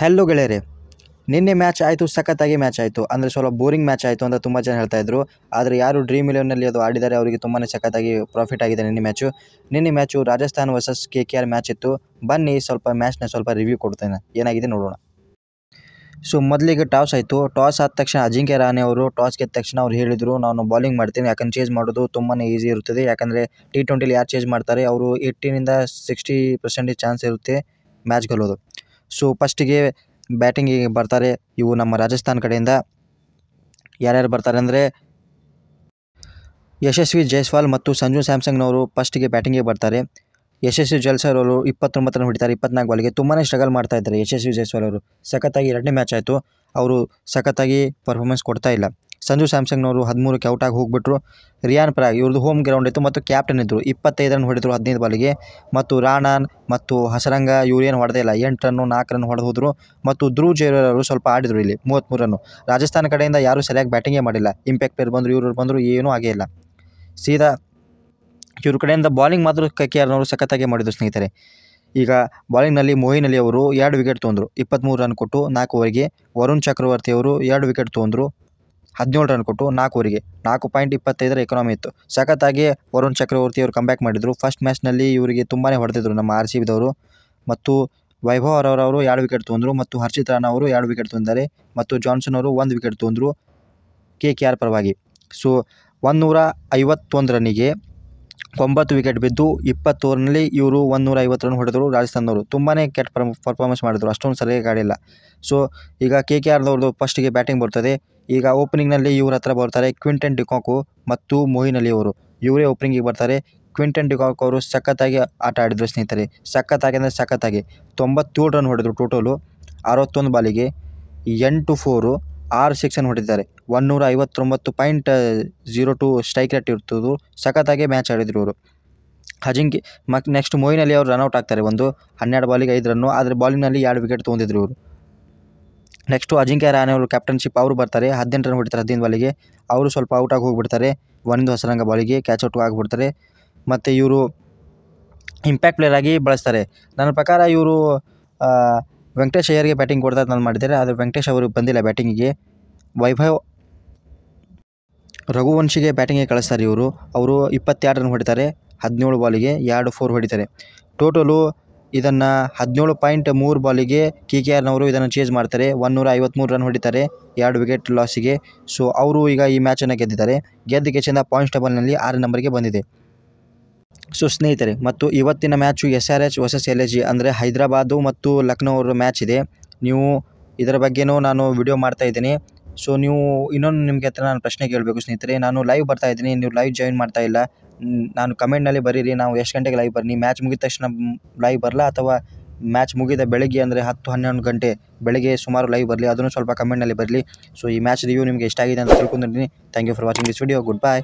Hello ಗೆಳೆಯರೆ, ನಿನ್ನೆ match ಆಯಿತು, ಸಖತ್ತಾಗಿ ಮ್ಯಾಚ್ ಆಯಿತು. ಅಂದರೆ ಸ್ವಲ್ಪ ಬೋರಿಂಗ್ ಮ್ಯಾಚ್ ಆಯಿತು ಅಂತ ತುಂಬ ಜನ ಹೇಳ್ತಾ ಇದ್ರು. ಆದರೆ ಯಾರು ಡ್ರೀಮ್ 11ನಲ್ಲಿ ಅದು ಆಡಿದ್ದಾರೆ ಅವರಿಗೆ ತುಂಬಾ ಸಖತ್ತಾಗಿ ಪ್ರಾಫಿಟ್ ಆಗಿದೆ ನಿನ್ನೆ match Rajasthan versus KKR match ಇತ್ತು. ಬನ್ನಿ ಸ್ವಲ್ಪ ಮ್ಯಾಚ್ನ ಸ್ವಲ್ಪ ರಿವ್ಯೂ ಕೊಡ್ತೇನೆ, ಏನಾಗಿದೆ ನೋಡೋಣ. ಸೊ ಮೊದಲಿಗೆ ಟಾಸ್ ಆಯಿತು. ಟಾಸ್ ಆದ ತಕ್ಷಣ ಅಜಿಂಕ್ಯ ರಹಾನೆ ಅವರು ಟಾಸ್ ಗೆದ್ದ ತಕ್ಷಣ ಅವ್ರು ಹೇಳಿದರು, ನಾನು ಬಾಲಿಂಗ್ ಮಾಡ್ತೀನಿ, ಯಾಕಂದ್ರೆ ಚೇಸ್ ಮಾಡೋದು ತುಂಬಾ ಈಸಿ ಇರುತ್ತದೆ. ಯಾಕಂದರೆ T20ಲಿ ಯಾರು ಚೇಸ್ ಮಾಡ್ತಾರೆ ಅವರು 80ನಿಂದ 60% ಚಾನ್ಸ್ ಇರುತ್ತೆ ಮ್ಯಾಚ್ ಗೆಲ್ಲೋದು. ಸೊ ಫಸ್ಟಿಗೆ ಬ್ಯಾಟಿಂಗಿಗೆ ಬರ್ತಾರೆ ಇವು ನಮ್ಮ ರಾಜಸ್ಥಾನ್ ಕಡೆಯಿಂದ. ಯಾರ್ಯಾರು ಬರ್ತಾರೆ ಅಂದರೆ ಯಶಸ್ವಿ ಜೈಸ್ವಾಲ್ ಮತ್ತು ಸಂಜು ಸ್ಯಾಮ್ಸಂಗ್ನವರು ಫಸ್ಟಿಗೆ ಬ್ಯಾಟಿಂಗಿಗೆ ಬರ್ತಾರೆ. ಯಶಸ್ವಿ ಜೈಸ್ವಾಲ್ ಅವರು 29 ರನ್ ಹೊಡಿತಾರೆ 24 ಬಾಲ್ಗೆ. ತುಂಬಾ ಸ್ಟ್ರಗಲ್ ಮಾಡ್ತಾ ಇದ್ದಾರೆ ಯಶಸ್ವಿ ಜೈಸ್ವಾಲ್ ಅವರು. ಸಖತ್ತಾಗಿ ಎರಡನೇ ಮ್ಯಾಚ್ ಆಯಿತು, ಅವರು ಸಖತ್ತಾಗಿ ಪರ್ಫಾರ್ಮೆನ್ಸ್ ಕೊಡ್ತಾ ಇಲ್ಲ. ಸಂಜು ಸ್ಯಾಮ್ಸಂಗ್ನವರು 13ಕ್ಕೆ ಔಟ್ ಆಗಿ ಹೋಗ್ಬಿಟ್ರು. ರಿಯಾನ್ ಪರಾಗ್ ಇವ್ರದ್ದು ಹೋಮ್ ಗ್ರೌಂಡ್ ಇತ್ತು ಮತ್ತು ಕ್ಯಾಪ್ಟನ್ ಇದ್ದರು. 25 ರನ್ ಹೊಡೆದರು 15 ಬಾಲಿಗೆ. ಮತ್ತು ರಾಣಾನ್ ಮತ್ತು ಹಸರಂಗ ಇವ್ರೇನು ಹೊಡೆದೇ ಇಲ್ಲ, 8 ರನ್ನು 4 ರನ್ ಹೊಡೆದು ಹೋದರು. ಮತ್ತು ಧ್ರುವ್ ಜುರೇಲ್ ಅವರು ಸ್ವಲ್ಪ ಆಡಿದರು ಇಲ್ಲಿ 33 ರನ್ನು. ರಾಜಸ್ಥಾನ ಕಡೆಯಿಂದ ಯಾರೂ ಸರಿಯಾಗಿ ಬ್ಯಾಟಿಂಗೇ ಮಾಡಿಲ್ಲ. ಇಂಪ್ಯಾಕ್ಟ್ ಪ್ಲೇಯರ್ ಬಂದರು, ಇವರು ಬಂದರು, ಏನೂ ಆಗೇ ಇಲ್ಲ. ಸೀದಾ ಇವ್ರ ಕಡೆಯಿಂದ ಬಾಲಿಂಗ್ ಮಾತ್ರ KKRನವರು ಸಖತ್ತಾಗಿ ಮಾಡಿದರು ಸ್ನೇಹಿತರೆ. ಈಗ ಬಾಲಿಂಗ್ನಲ್ಲಿ ಮೊಯಿನ್ ಅಲಿ ಅವರು 2 ವಿಕೆಟ್ ತೊಗೊಂಡ್ರು, 23 ರನ್ ಕೊಟ್ಟು 4 ಓವರಿಗೆ. ವರುಣ್ ಚಕ್ರವರ್ತಿ ಅವರು 2 ವಿಕೆಟ್ ತೊಗೊಂಡ್ರು, 17 ರನ್ ಕೊಟ್ಟು 4 ಓವರಿಗೆ. 4.25 ಎಕಾನಮಿ ಇತ್ತು. ಸಖತ್ತಾಗಿ ವರುಣ್ ಚಕ್ರವರ್ತಿ ಅವರು ಕಂಬ್ಯಾಕ್ ಮಾಡಿದರು. ಫಸ್ಟ್ ಮ್ಯಾಚ್ನಲ್ಲಿ ಇವರಿಗೆ ತುಂಬಾ ಹೊಡೆದಿದ್ರು ನಮ್ಮ RCBದವರು. ಮತ್ತು ವೈಭವ್ ಅವರು 2 ವಿಕೆಟ್ ತೊಗೊಂಡ್ರು ಮತ್ತು ಹರ್ಷಿತ್ ರಾಣಾ ಅವರು 2 ವಿಕೆಟ್ ತೊಗೊಂಡಿದ್ದಾರೆ. ಮತ್ತು ಜಾನ್ಸನ್ ಅವರು 1 ವಿಕೆಟ್ ತೊಗೊಂಡ್ರು KKR ಪರವಾಗಿ. ಸೊ 151 ರನ್ನಿಗೆ 9 ವಿಕೆಟ್ ಬಿದ್ದು 20 ಓವರ್ನಲ್ಲಿ ಇವರು 150 ರನ್ ಹೊಡೆದರು. ರಾಜಸ್ಥಾನದವರು ತುಂಬಾ ಕೆಟ್ಟ ಪರ್ಫಾರ್ಮೆನ್ಸ್ ಮಾಡಿದರು, ಅಷ್ಟೊಂದು ಸರಿಯಾಗಿ ಆಡಿಲ್ಲ. ಸೊ ಈಗ KKRದವ್ರದ್ದು ಫಸ್ಟಿಗೆ ಬ್ಯಾಟಿಂಗ್ ಬರ್ತದೆ. ಈಗ ಓಪನಿಂಗ್ನಲ್ಲಿ ಇವ್ರ ಹತ್ರ ಬರ್ತಾರೆ ಕ್ವಿಂಟನ್ ಡಿಕಾಕ್ ಮತ್ತು ಮೊಯಿನ್ ಅಲಿ ಅವರು. ಇವರೇ ಓಪನಿಂಗಿಗೆ ಬರ್ತಾರೆ. ಕ್ವಿಂಟನ್ ಡಿಕಾಕ್ ಅವರು ಸಖತ್ತಾಗಿ ಆಟ ಆಡಿದರು ಸ್ನೇಹಿತರೆ. ಸಖತ್ತಾಗಿ ಅಂದರೆ ಸಖತ್ತಾಗಿ 97 ರನ್ ಹೊಡೆದರು ಟೋಟಲು 61 ಬಾಲಿಗೆ. 8 4 6 6 ಅನ್ನು ಹೊಡೆದಿದ್ದಾರೆ. 159.02 ಸ್ಟ್ರೈಕ್ ರೇಟ್ ಇರ್ತದ್ದು. ಸಖತ್ತಾಗಿ ಮ್ಯಾಚ್ ಆಡಿದರು ಇವರು. ಮತ್ತು ನೆಕ್ಸ್ಟ್ ಮೊಯಿನ್ ಅಲಿ ಅವರು ರನ್ಔಟ್ ಆಗ್ತಾರೆ 12 ಬಾಲಿಗೆ 5 ರನ್ನು. ಆದರೆ ಬಾಲಿಂಗ್ನಲ್ಲಿ 2 ವಿಕೆಟ್ ತೊಗೊಂಡಿದ್ರು ಇವರು. ನೆಕ್ಸ್ಟು ಅಜಿಂಕ್ಯ ರಹಾನೆ ಅವರು ಕ್ಯಾಪ್ಟನ್ಶಿಪ್ ಅವರು ಬರ್ತಾರೆ. 18 ರನ್ ಹೊಡಿತಾರೆ 15 ಬಾಲಿಗೆ. ಅವರು ಸ್ವಲ್ಪ ಔಟಾಗಿ ಹೋಗಿಬಿಡ್ತಾರೆ. ಒಂದು ಹಸರಂಗ ಬಾಲಿಗೆ ಕ್ಯಾಚ್ ಔಟ್ ಆಗಿಬಿಡ್ತಾರೆ. ಮತ್ತು ಇವರು ಇಂಪ್ಯಾಕ್ಟ್ ಪ್ಲೇಯರ್ ಆಗಿ ಬಳಸ್ತಾರೆ. ನನ್ನ ಪ್ರಕಾರ ಇವರು ವೆಂಕಟೇಶ್ ಅಯ್ಯರ್ಗೆ ಬ್ಯಾಟಿಂಗ್ ಕೊಡ್ತಾರೆ ನಾನು ಮಾಡಿದ್ದಾರೆ, ಆದರೆ ವೆಂಕಟೇಶ್ ಅವರು ಬಂದಿಲ್ಲ ಬ್ಯಾಟಿಂಗಿಗೆ. ವೈಭವ್ ರಘುವಂಶಿಗೆ ಬ್ಯಾಟಿಂಗಿಗೆ ಕಳಿಸ್ತಾರೆ ಇವರು. ಅವರು 22 ರನ್ ಹೊಡಿತಾರೆ 17 ಬಾಲಿಗೆ, 2 4 ಹೊಡಿತಾರೆ. ಟೋಟಲು ಇದನ್ನು 17.3 ಬಾಲಿಗೆ KKRನವರು ಇದನ್ನು ಚೇಸ್ ಮಾಡ್ತಾರೆ. 153 ರನ್ ಹೊಡಿತಾರೆ 2 ವಿಕೆಟ್ ಲಾಸಿಗೆ. ಸೊ ಅವರು ಈಗ ಈ ಮ್ಯಾಚನ್ನು ಗೆದ್ದಿದ್ದಾರೆ. ಗೆದ್ದ ಕೆಚಿಂದ ಪಾಯಿಂಟ್ಸ್ ಟೇಬಲ್ನಲ್ಲಿ 6 ನಂಬರ್ಗೆ ಬಂದಿದೆ. ಸೊ ಸ್ನೇಹಿತರೆ, ಮತ್ತು ಇವತ್ತಿನ ಮ್ಯಾಚು SRH ವರ್ಸಸ್ LSG ಅಂದರೆ ಹೈದರಾಬಾದು ಮತ್ತು ಲಕ್ನೋ ಅವರ ಮ್ಯಾಚ್ ಇದೆ. ನೀವು ಇದರ ಬಗ್ಗೆನೂ ನಾನು ವಿಡಿಯೋ ಮಾಡ್ತಾಯಿದ್ದೀನಿ. ಸೊ ನೀವು ಇನ್ನೊಂದು ನಿಮಗೆ ಹತ್ರ ನಾನು ಪ್ರಶ್ನೆ ಕೇಳಬೇಕು ಸ್ನೇಹಿತರೆ. ನಾನು ಲೈವ್ ಬರ್ತಾಯಿದ್ದೀನಿ, ನೀವು ಲೈವ್ ಜಾಯಿನ್ ಮಾಡ್ತಾ ಇಲ್ಲ. ನಾನು ಕಮೆಂಟ್ನಲ್ಲಿ ಬರೀರಿ, ನಾವು ಎಷ್ಟು ಗಂಟೆಗೆ ಲೈವ್ ಬರ್ನಿ, ಮ್ಯಾಚ್ ಮುಗಿದ ತಕ್ಷಣ ಲೈವ್ ಬರಲ್ಲ ಅಥವಾ ಮ್ಯಾಚ್ ಮುಗಿದ ಬೆಳಗ್ಗೆ ಅಂದರೆ 10-11 ಗಂಟೆ ಬೆಳಗ್ಗೆ ಸುಮಾರು ಲೈವ್ ಬರಲಿ, ಅದನ್ನು ಸ್ವಲ್ಪ ಕಮೆಂಟ್ನಲ್ಲಿ ಬರಲಿ. ಸೊ ಈ ಮ್ಯಾಚ್ ರಿವ್ಯೂ ನಿಮಗೆ ಇಷ್ಟ ಆಗಿದೆ ಅಂತ ತಿಳ್ಕೊಂಡಿದ್ದೀನಿ. Thank you for watching this video. Good bye.